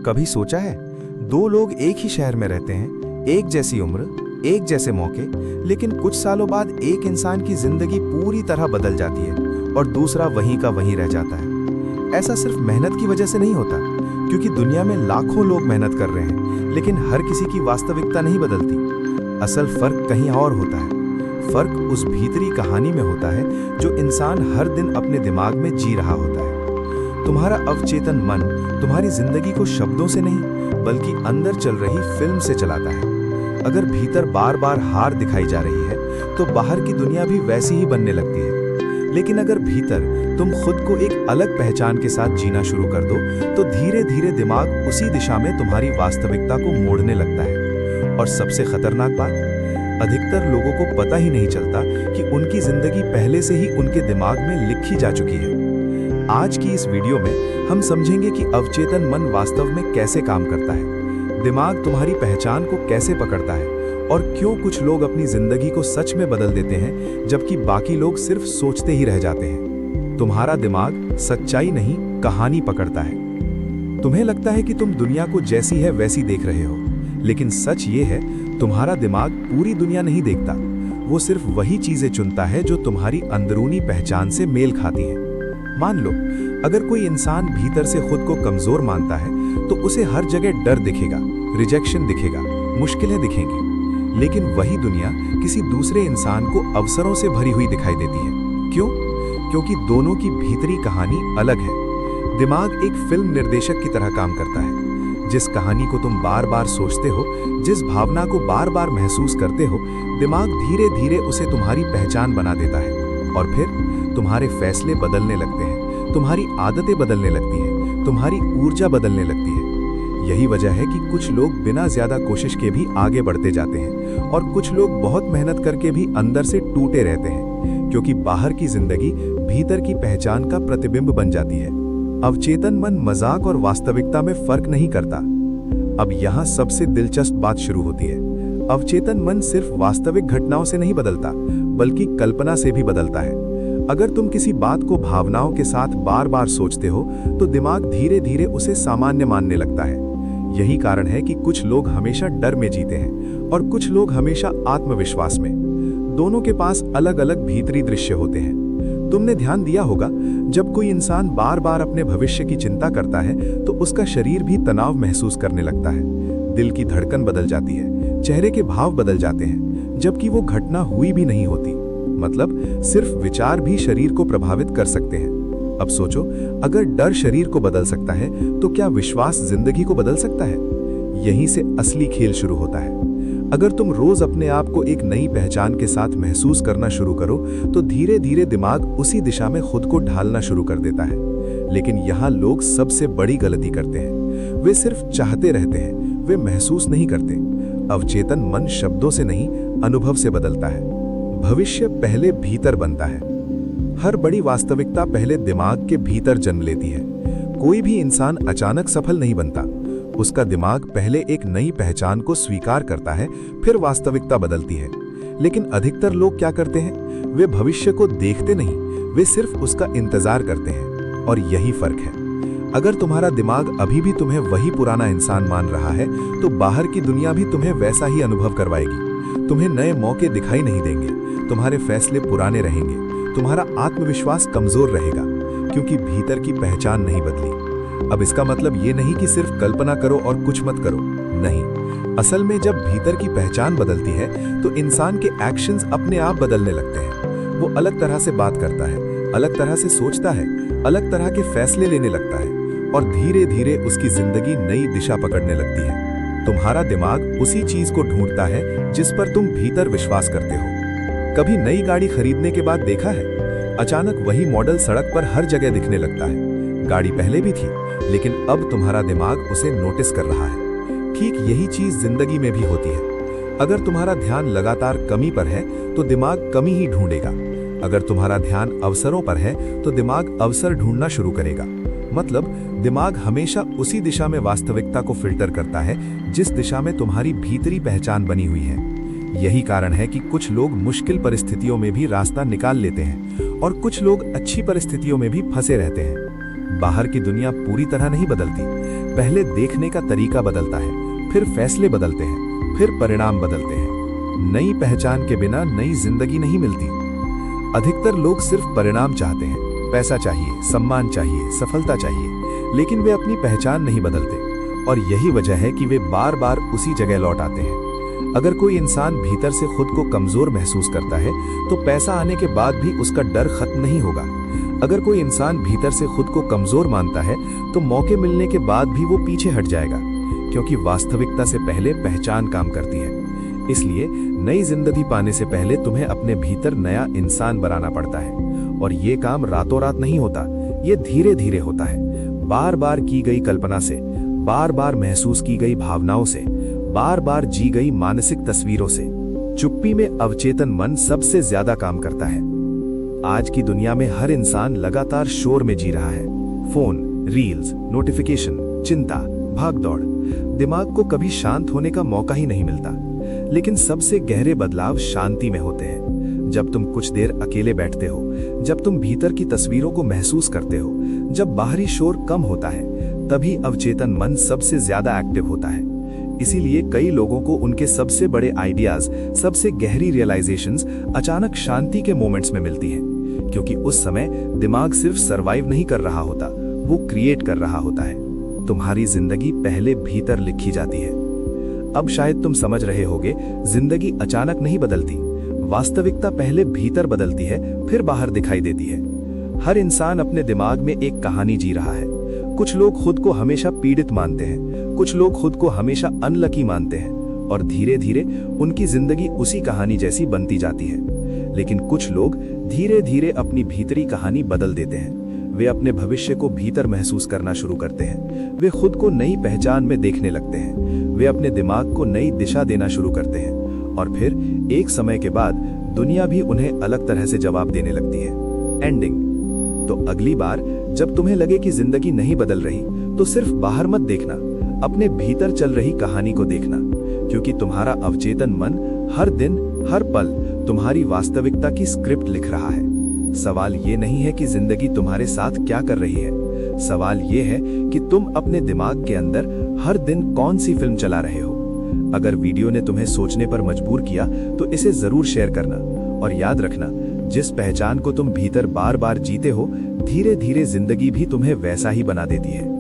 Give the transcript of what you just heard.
कभी सोचा है, दो लोग एक ही शहर में रहते हैं, एक जैसी उम्र, एक जैसे मौके, लेकिन कुछ सालों बाद एक इंसान की जिंदगी पूरी तरह बदल जाती है और दूसरा वहीं का वहीं रह जाता है। ऐसा सिर्फ मेहनत की वजह से नहीं होता, क्योंकि दुनिया में लाखों लोग मेहनत कर रहे हैं, लेकिन हर किसी की वास्तविकता नहीं बदलती। असल फर्क कहीं और होता है। फर्क उस भीतरी कहानी में होता है जो इंसान हर दिन अपने दिमाग में जी रहा होता है। तुम्हारा अवचेतन मन तुम्हारी जिंदगी को शब्दों से नहीं, बल्कि अंदर चल रही फिल्म से चलाता है। अगर भीतर बार बार हार दिखाई जा रही है, तो बाहर की दुनिया भी वैसी ही बनने लगती है। लेकिन अगर भीतर तुम खुद को एक अलग पहचान के साथ जीना शुरू कर दो, तो धीरे धीरे दिमाग उसी दिशा में तुम्हारी वास्तविकता को मोड़ने लगता है। और सबसे खतरनाक बात, अधिकतर लोगों को पता ही नहीं चलता कि उनकी जिंदगी पहले से ही उनके दिमाग में लिखी जा चुकी है। आज की इस वीडियो में हम समझेंगे कि अवचेतन मन वास्तव में कैसे काम करता है, दिमाग तुम्हारी पहचान को कैसे पकड़ता है, और क्यों कुछ लोग अपनी जिंदगी को सच में बदल देते हैं, जबकि बाकी लोग सिर्फ सोचते ही रह जाते हैं। तुम्हारा दिमाग सच्चाई नहीं, कहानी पकड़ता है। तुम्हें लगता है कि तुम दुनिया को जैसी है वैसी देख रहे हो, लेकिन सच ये है, तुम्हारा दिमाग पूरी दुनिया नहीं देखता। वो सिर्फ वही चीजें चुनता है जो तुम्हारी अंदरूनी पहचान से मेल खाती हैं। मान लो, अगर कोई इंसान भीतर से खुद को कमजोर मानता है, तो उसे हर जगह डर दिखेगा, रिजेक्शन दिखेगा, मुश्किलें दिखेंगी। लेकिन वही दुनिया किसी दूसरे इंसान को अवसरों से भरी हुई दिखाई देती है। क्यों? क्योंकि दोनों की भीतरी कहानी अलग है। दिमाग एक फिल्म निर्देशक की तरह काम करता है। जिस कहानी को तुम बार बार सोचते हो, जिस भावना को बार बार महसूस करते हो, दिमाग धीरे धीरे उसे तुम्हारी पहचान बना देता है। और फिर तुम्हारे फैसले बदलने लगते हैं, तुम्हारी आदतें बदलने लगती हैं, तुम्हारी ऊर्जा बदलने लगती है। यही वजह है कि कुछ लोग बिना ज्यादा कोशिश के भी आगे बढ़ते जाते हैं, और कुछ लोग बहुत मेहनत करके भी अंदर से टूटे रहते हैं, क्योंकि बाहर की जिंदगी भीतर की पहचान का प्रतिबिंब बन जाती है। अवचेतन मन मजाक और वास्तविकता में फर्क नहीं करता। अब यहाँ सबसे दिलचस्प बात शुरू होती है। अवचेतन मन सिर्फ वास्तविक घटनाओं से नहीं बदलता, बल्कि कल्पना से भी बदलता है। अगर तुम किसी बात को भावनाओं के साथ बार बार सोचते हो, तो दिमाग धीरे धीरे उसे सामान्य मानने लगता है। यही कारण है कि कुछ लोग हमेशा डर में जीते हैं और कुछ लोग हमेशा आत्मविश्वास में। दोनों के पास अलग अलग भीतरी दृश्य होते हैं। तुमने ध्यान दिया होगा, जब कोई इंसान बार बार अपने भविष्य की चिंता करता है, तो उसका शरीर भी तनाव महसूस करने लगता है। दिल की धड़कन बदल जाती है, चेहरे के भाव बदल जाते हैं, जबकि वो घटना हुई भी नहीं होती। मतलब सिर्फ विचार भी शरीर को प्रभावित कर सकते हैं। अब सोचो, अगर डर शरीर को बदल सकता है, तो क्या विश्वास जिंदगी को बदल सकता है? यहीं से असली खेल शुरू होता है। अगर तुम रोज अपने आप को एक नई पहचान के साथ महसूस करना शुरू करो, तो धीरे धीरे दिमाग उसी दिशा में खुद को ढालना शुरू कर देता है। लेकिन यहाँ लोग सबसे बड़ी गलती करते हैं। वे सिर्फ चाहते रहते हैं, वे महसूस नहीं करते। अवचेतन मन शब्दों से नहीं, अनुभव से बदलता है। भविष्य पहले भीतर बनता है। हर बड़ी वास्तविकता पहले दिमाग के भीतर जन्म लेती है। कोई भी इंसान अचानक सफल नहीं बनता। उसका दिमाग पहले एक नई पहचान को स्वीकार करता है, फिर वास्तविकता बदलती है। लेकिन अधिकतर लोग क्या करते हैं? वे भविष्य को देखते नहीं, वे सिर्फ उसका इंतजार करते हैं। और यही फर्क है। अगर तुम्हारा दिमाग अभी भी तुम्हें वही पुराना इंसान मान रहा है, तो बाहर की दुनिया भी तुम्हें वैसा ही अनुभव करवाएगी। तुम्हें नए मौके दिखाई नहीं देंगे, तुम्हारे फैसले पुराने रहेंगे, तुम्हारा आत्मविश्वास कमजोर रहेगा, क्योंकि भीतर की पहचान नहीं बदली। अब इसका मतलब ये नहीं कि सिर्फ कल्पना करो और कुछ मत करो, नहीं। असल में जब भीतर की पहचान बदलती है, तो इंसान के एक्शंस अपने आप बदलने लगते हैं। वो अलग तरह से बात करता है, अलग तरह से सोचता है, अलग तरह के फैसले लेने लगता है, और धीरे धीरे उसकी जिंदगी नई दिशा पकड़ने लगती है। तुम्हारा दिमाग उसी चीज को ढूंढता है जिस पर तुम भीतर विश्वास करते हो। कभी नई गाड़ी खरीदने के बाद देखा है, अचानक वही मॉडल सड़क पर हर जगह दिखने लगता है। गाड़ी पहले भी थी, लेकिन अब तुम्हारा दिमाग उसे नोटिस कर रहा है। ठीक यही चीज जिंदगी में भी होती है। अगर तुम्हारा ध्यान लगातार कमी पर है, तो दिमाग कमी ही ढूंढेगा। अगर तुम्हारा ध्यान अवसरों पर है, तो दिमाग अवसर ढूंढना शुरू करेगा। मतलब दिमाग हमेशा उसी दिशा में वास्तविकता को फिल्टर करता है, जिस दिशा में तुम्हारी भीतरी पहचान बनी हुई है। यही कारण है कि कुछ लोग मुश्किल परिस्थितियों में भी रास्ता निकाल लेते हैं, और कुछ लोग अच्छी परिस्थितियों में भी फंसे रहते हैं। बाहर की दुनिया पूरी तरह नहीं बदलती। पहले देखने का तरीका बदलता है, फिर फैसले बदलते हैं, फिर परिणाम बदलते हैं। नई पहचान के बिना नई जिंदगी नहीं मिलती। अधिकतर लोग सिर्फ परिणाम चाहते हैं, पैसा चाहिए, सम्मान चाहिए, सफलता चाहिए, लेकिन वे अपनी पहचान नहीं बदलते। और यही वजह है कि वे बार बार उसी जगह लौट आते हैं। अगर कोई इंसान भीतर से खुद को कमजोर महसूस करता है तो पैसा आने के बाद भी उसका डर खत्म नहीं होगा। अगर कोई इंसान भीतर से खुद को कमजोर मानता है तो मौके मिलने के बाद भी वो पीछे हट जाएगा, क्योंकि वास्तविकता से पहले पहचान काम करती है। इसलिए नई जिंदगी पाने से पहले तुम्हें अपने भीतर नया इंसान बनाना पड़ता है। और ये काम रातों रात नहीं होता, ये धीरे धीरे होता है। बार बार की गई कल्पना से, बार बार महसूस की गई भावनाओं से, बार बार जी गई मानसिक तस्वीरों से। चुप्पी में अवचेतन मन सबसे ज्यादा काम करता है। आज की दुनिया में हर इंसान लगातार शोर में जी रहा है। फोन, रील्स, नोटिफिकेशन, चिंता, भागदौड़। दिमाग को कभी शांत होने का मौका ही नहीं मिलता। लेकिन सबसे गहरे बदलाव शांति में होते हैं। जब तुम कुछ देर अकेले बैठते हो, जब तुम भीतर की तस्वीरों को महसूस करते हो, जब बाहरी शोर कम होता है, तभी अवचेतन मन सबसे ज्यादा एक्टिव होता है। इसीलिए कई लोगों को उनके सबसे बड़े आइडियाज, सबसे गहरी रियलाइजेशंस अचानक शांति के मोमेंट्स में मिलती हैं, क्योंकि उस समय दिमाग सिर्फ सरवाइव नहीं कर रहा होता, वो क्रिएट कर रहा होता है। तुम्हारी जिंदगी पहले भीतर लिखी जाती है। अब शायद तुम समझ रहे होगे, जिंदगी अचानक नहीं बदलती। वास्तविकता पहले भीतर बदलती है, फिर बाहर दिखाई देती है। हर इंसान अपने दिमाग में एक कहानी जी रहा है। कुछ लोग खुद को हमेशा पीड़ित मानते हैं, कुछ लोग खुद को हमेशा अनलकी मानते हैं, और धीरे धीरे उनकी जिंदगी उसी कहानी जैसी बनती जाती है। लेकिन कुछ लोग धीरे धीरे अपनी भीतरी कहानी बदल देते हैं। वे अपने भविष्य को भीतर महसूस करना शुरू करते हैं। वे खुद को नई पहचान में देखने लगते हैं। वे अपने दिमाग को नई दिशा देना शुरू करते हैं, और फिर एक समय के बाद दुनिया भी उन्हें अलग तरह से जवाब देने लगती है। एंडिंग। तो अगली बार जब तुम्हें लगे कि जिंदगी नहीं बदल रही, तो सिर्फ बाहर मत देखना, अपने भीतर चल रही कहानी को देखना, क्योंकि तुम्हारा अवचेतन मन हर दिन, हर पल तुम्हारी वास्तविकता की स्क्रिप्ट लिख रहा है। सवाल ये नहीं है कि जिंदगी तुम्हारे साथ क्या कर रही है, सवाल ये है कि तुम अपने दिमाग के अंदर हर दिन कौन सी फिल्म चला रहे हो। अगर वीडियो ने तुम्हें सोचने पर मजबूर किया तो इसे जरूर शेयर करना, और याद रखना, जिस पहचान को तुम भीतर बार बार जीते हो, धीरे धीरे जिंदगी भी तुम्हें वैसा ही बना देती है।